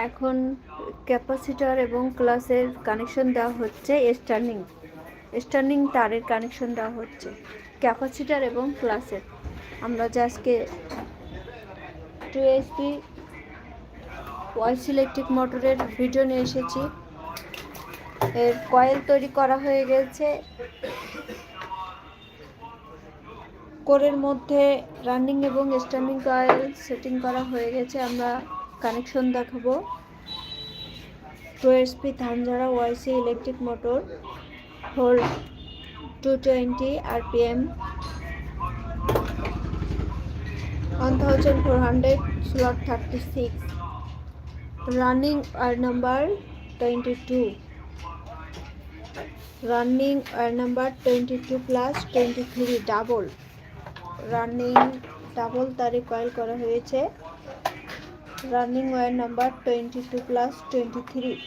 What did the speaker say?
এখন ক্যাপাসিটর এবং ক্লাসের কানেকশন দেওয়া হচ্ছে, স্টার্নিং তারের কানেকশন দেওয়া হচ্ছে ক্যাপাসিটর এবং ক্লাসের। আমরা যে আজকে 2 HP ওয়াইস ইলেকট্রিক মোটরের ভিডিও নিয়ে এসেছি। এর কয়েল তৈরি করা হয়ে গেছে, কোরের মধ্যে রানিং এবং স্ট্যান্ডিং কয়েল সেটিং করা হয়ে গেছে। আমরা কানেকশন দেখাবো। 2 HP ধানঝাড়া ওয়াইসি electric motor for 220 RPM 1400 slot 36 running wire number 22 running wire number 22 plus 23 double তারে কয়েল করা হয়েছে। Running wire number 22 plus 23